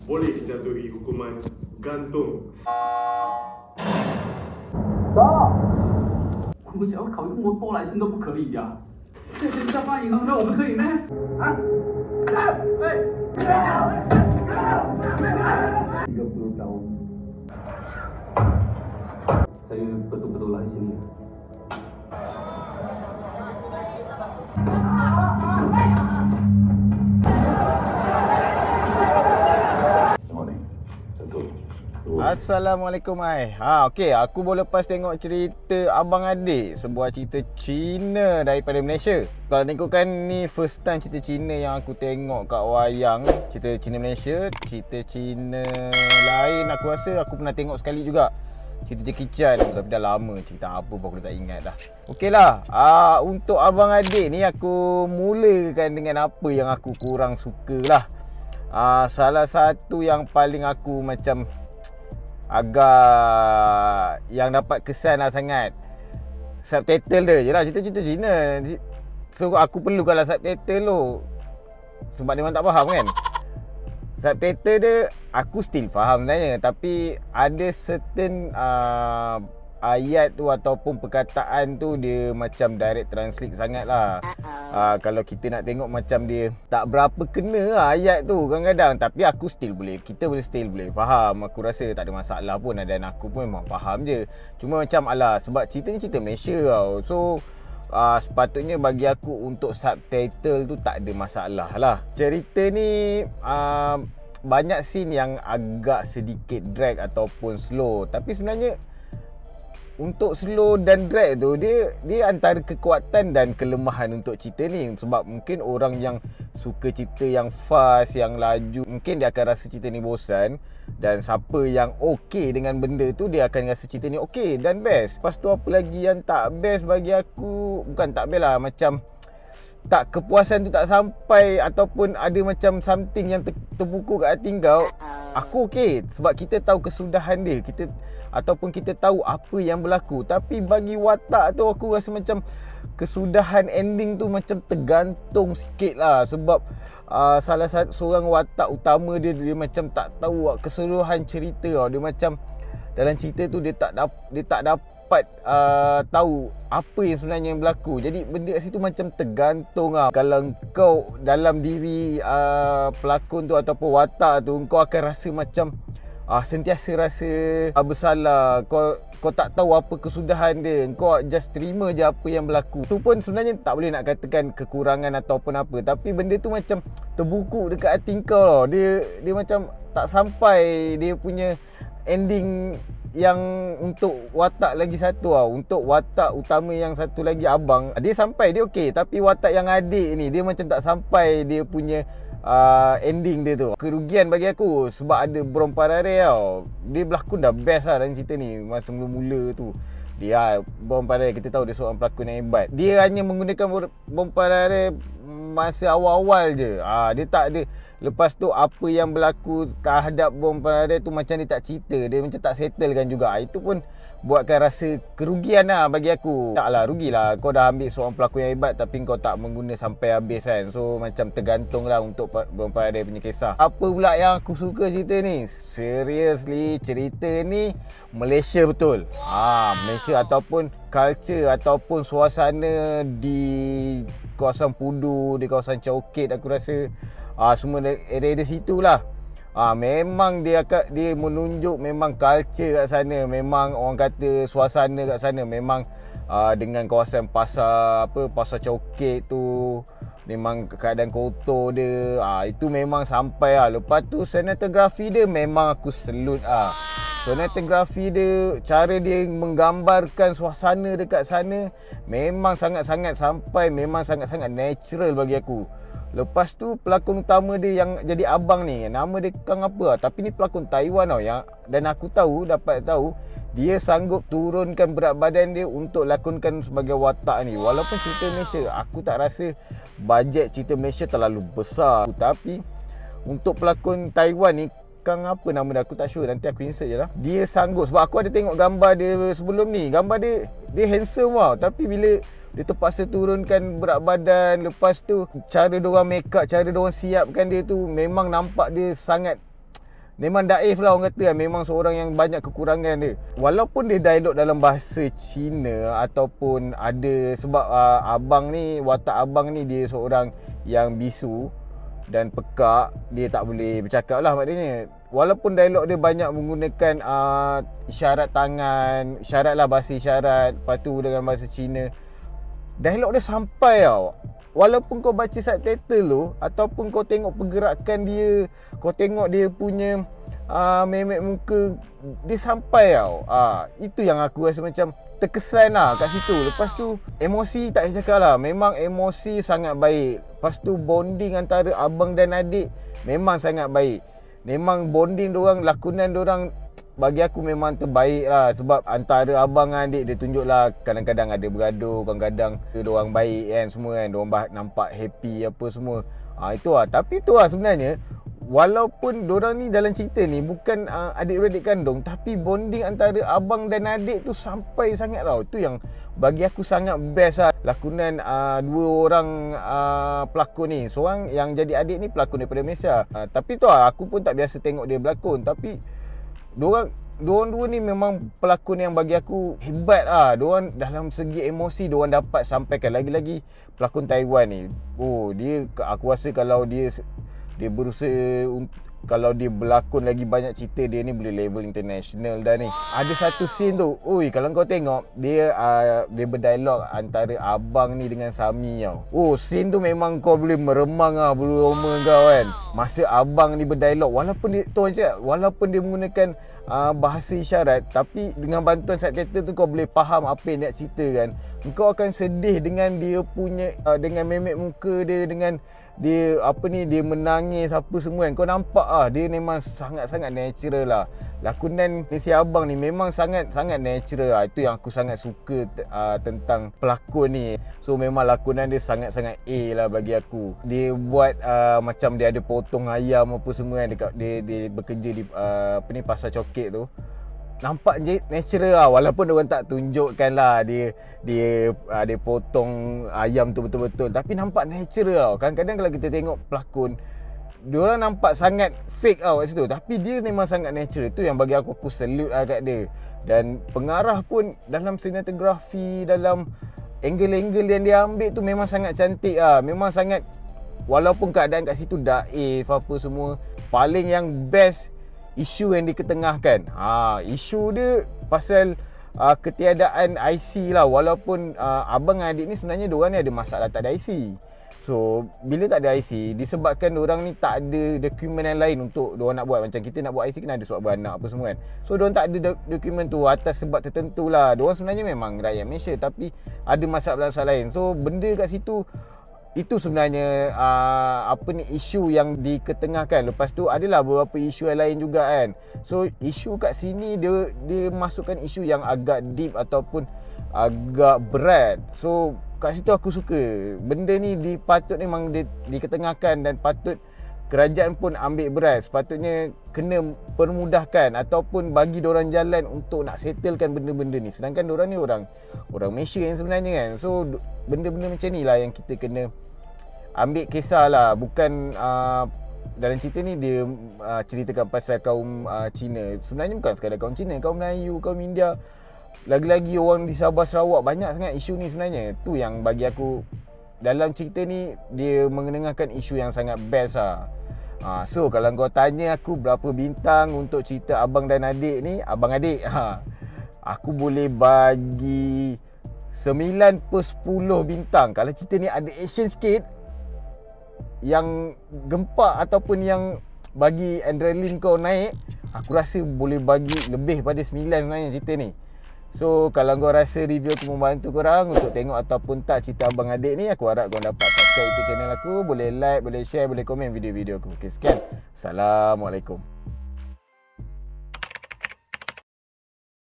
boleh dijatuhi hukuman gantung. 我们想要考一个摩托来生都不可以呀、这现在办银行的我们可以咩？啊？30 tahun. Saya betul-betul lahir sini. Assalamualaikum ai. Okey, aku baru lepas tengok cerita Abang Adik, sebuah cerita Cina daripada Malaysia. Kalau tengokkan ni first time cerita Cina yang aku tengok kat wayang, cerita Cina Malaysia, cerita Cina lain aku rasa aku pernah tengok sekali juga. Cerita Jackie Chan, tapi dah lama cerita apa pun aku dah tak ingat dah. Okeylah, untuk Abang Adik ni aku mulakan dengan apa yang aku kurang suka lah. Salah satu yang paling aku macam agak yang dapat kesan lah sangat, subtitle dia. Yelah, cerita-cerita Cina, so aku perlukanlah subtitle tu, sebab dia orang tak faham kan. Subtitle dia aku still faham sebenarnya, tapi ada certain ayat tu ataupun perkataan tu dia macam direct translate sangat lah. Kalau kita nak tengok macam dia tak berapa kena lah ayat tu kadang-kadang, tapi aku still boleh, kita still boleh faham. Aku rasa tak ada masalah pun, dan aku pun memang faham je. Cuma macam sebab cerita ni cerita Malaysia tau, so sepatutnya bagi aku untuk subtitle tu tak ada masalah lah. Cerita ni banyak scene yang agak sedikit drag ataupun slow, tapi sebenarnya untuk slow dan drag tu dia antara kekuatan dan kelemahan untuk cerita ni. Sebab mungkin orang yang suka cerita yang fast, yang laju, mungkin dia akan rasa cerita ni bosan. Dan siapa yang okey dengan benda tu, dia akan rasa cerita ni okey dan best. Lepas tu apa lagi yang tak best bagi aku, bukan tak best lah, macam tak, kepuasan tu tak sampai, ataupun ada macam something yang terbuku kat hati kau. Aku okey sebab kita tahu kesudahan dia, ataupun kita tahu apa yang berlaku. Tapi bagi watak tu aku rasa macam kesudahan ending tu macam tergantung sikit lah. Sebab salah satu seorang watak utama dia macam tak tahu keseluruhan cerita tau. Dia macam dalam cerita tu dia tak dapat tahu apa yang sebenarnya yang berlaku. Jadi benda kat situ macam tergantung lah. Kalau kau dalam diri pelakon tu ataupun watak tu, kau akan rasa macam sentiasa rasa bersalah. Kau tak tahu apa kesudahan dia, kau just terima je apa yang berlaku. Tu pun sebenarnya tak boleh nak katakan kekurangan ataupun apa, tapi benda tu macam terbuku dekat hati kau tau. Dia macam tak sampai dia punya ending yang untuk watak lagi satu lah. Untuk watak utama yang satu lagi abang, dia sampai, dia okey. Tapi watak yang adik ni, dia macam tak sampai dia punya ending dia tu. Kerugian bagi aku sebab ada Brom Parare tau. Dia berlakon dah best lah dalam cerita ni. Masa mula-mula tu dia Brom Parare, kita tahu dia seorang pelakon yang hebat. Dia hanya menggunakan Brom Parare masa awal-awal je. Dia tak ada. Lepas tu apa yang berlaku terhadap Brom Parare tu macam dia tak cerita, dia macam tak settlekan juga. Itu pun buatkan rasa kerugian lah bagi aku. Taklah, rugilah kau dah ambil seorang pelakon yang hebat tapi kau tak mengguna sampai habis kan. So macam tergantung lah untuk Brom Parare punya kisah. Apa pula yang aku suka cerita ni? Seriously, cerita ni Malaysia betul. Malaysia ataupun culture ataupun suasana di kawasan Pudu, di kawasan Chowkit, aku rasa semua area situ lah. Memang dia menunjuk memang culture kat sana. Memang orang kata suasana kat sana memang dengan kawasan pasar Chowkit tu memang keadaan kotor dia. Itu memang sampai lah. Lepas tu cinematography dia memang aku salute cinematography dia, cara dia menggambarkan suasana dekat sana memang sangat-sangat sampai, memang sangat-sangat natural bagi aku. Lepas tu pelakon utama dia yang jadi abang ni, nama dia Kang apa, tapi ni pelakon Taiwan tau yang, dan aku dapat tahu dia sanggup turunkan berat badan dia untuk lakonkan sebagai watak ni. Walaupun cerita Malaysia, aku tak rasa bajet cerita Malaysia terlalu besar, tapi untuk pelakon Taiwan ni, Kang apa nama dia, aku tak sure, nanti aku insert je lah. Dia sanggup, sebab aku ada tengok gambar dia sebelum ni. Gambar dia handsome tau, tapi bila dia terpaksa turunkan berat badan, lepas tu cara diorang make up, cara diorang siapkan dia tu, memang nampak dia sangat Memang daif lah orang kata. Memang seorang yang banyak kekurangan dia. Walaupun dia dialog dalam bahasa Cina ataupun ada, sebab abang ni, watak abang ni dia seorang yang bisu dan pekak, dia tak boleh bercakap lah maknanya. Walaupun dialog dia banyak menggunakan isyarat tangan, isyarat lah, bahasa isyarat, lepas tu dengan bahasa Cina, dialog dia sampai tau. Walaupun kau baca subtitle tu ataupun kau tengok pergerakan dia, kau tengok dia punya memek muka, dia sampai tau. Itu yang aku rasa macam terkesan lah kat situ. Lepas tu emosi tak boleh cakap lah. Memang emosi sangat baik. Lepas tu bonding antara abang dan adik memang sangat baik. Memang bonding diorang, lakonan diorang bagi aku memang terbaik lah. Sebab antara abang dan adik dia tunjuk lah, kadang-kadang ada bergaduh, kadang-kadang diorang baik kan, semua kan, diorang nampak happy apa semua. Itu lah. Tapi tu lah sebenarnya, walaupun diorang ni dalam cerita ni bukan adik-beradik kandung, tapi bonding antara abang dan adik tu sampai sangat tau. Itu yang bagi aku sangat best lah. Lakonan dua orang pelakon ni. Seorang yang jadi adik ni pelakon daripada Malaysia. Tapi tu lah, aku pun tak biasa tengok dia berlakon. Tapi Diorang dua ni memang pelakon yang bagi aku hebat lah. Diorang dalam segi emosi diorang dapat sampaikan. Lagi-lagi pelakon Taiwan ni, dia, aku rasa kalau dia berusaha, kalau dia berlakon lagi banyak cerita, dia ni boleh level international dah ni. Ada satu scene tu, kalau kau tengok, dia berdialog antara abang ni dengan Sami tau. Scene tu memang kau boleh meremang lah bulu roma kau kan. Masa abang ni berdialog, walaupun dia menggunakan bahasa isyarat, tapi dengan bantuan subtitle tu kau boleh faham apa yang nak cerita kan. Kau akan sedih dengan dia punya dengan memek muka dia, dengan dia dia menangis apa semua kan. Kau nampak dia memang sangat-sangat natural lah. Lakonan si abang ni memang sangat-sangat natural lah. Itu yang aku sangat suka tentang pelakon ni. So memang lakonan dia sangat-sangat A lah bagi aku. Dia buat macam dia ada potong ayam apa semua kan, dia bekerja di pasar coket tu. Nampak je natural lah. Walaupun diorang tak tunjukkan lah dia potong ayam tu betul-betul, tapi nampak natural tau. Kadang-kadang kalau kita tengok pelakon, diorang nampak sangat fake tau kat situ, tapi dia memang sangat natural. Itu yang bagi aku salute lah kat dia. Dan pengarah pun dalam sinematografi, dalam angle-angle yang dia ambil tu memang sangat cantik lah. Memang sangat, walaupun keadaan kat situ daif apa semua, paling yang best isu yang diketengahkan. Isu dia pasal ketiadaan IC lah. Walaupun abang dan adik ni sebenarnya diorang ni ada masalah tak ada IC. So bila tak ada IC, disebabkan diorang ni tak ada dokumen yang lain untuk diorang nak buat. Macam kita nak buat IC kena ada surat beranak apa semua kan. So diorang tak ada dokumen tu atas sebab tertentu lah. Diorang sebenarnya memang rakyat Malaysia, tapi ada masalah-masalah lain. So benda kat situ, itu sebenarnya isu yang diketengahkan. Lepas tu adalah beberapa isu yang lain juga kan. So isu kat sini dia masukkan isu yang agak deep ataupun agak berat. So kat situ aku suka. Benda ni patut memang diketengahkan, dan patut kerajaan pun ambil berat. Sepatutnya kena permudahkan ataupun bagi diorang jalan untuk nak settlekan benda-benda ni. Sedangkan diorang ni orang Malaysia yang sebenarnya kan. So benda-benda macam ni lah yang kita kena ambil kisah lah. Bukan dalam cerita ni dia ceritakan pasal kaum Cina. Sebenarnya bukan sekadar kaum Cina, kaum Melayu, kaum India, lagi-lagi orang di Sabah Sarawak, banyak sangat isu ni sebenarnya. Tu yang bagi aku dalam cerita ni, dia mengenengahkan isu yang sangat best lah. So kalau kau tanya aku berapa bintang untuk cerita abang dan adik ni, abang adik, aku boleh bagi 9/10 bintang. Kalau cerita ni ada action sikit, yang gempak ataupun yang bagi adrenalin kau naik, aku rasa boleh bagi lebih pada 9 sebenarnya cerita ni. So kalau kau rasa review aku membantu korang untuk tengok ataupun tak cerita abang adik ni, aku harap kau dapat subscribe YouTube channel aku. Boleh like, boleh share, boleh komen video-video aku. Okay, sekian. Assalamualaikum.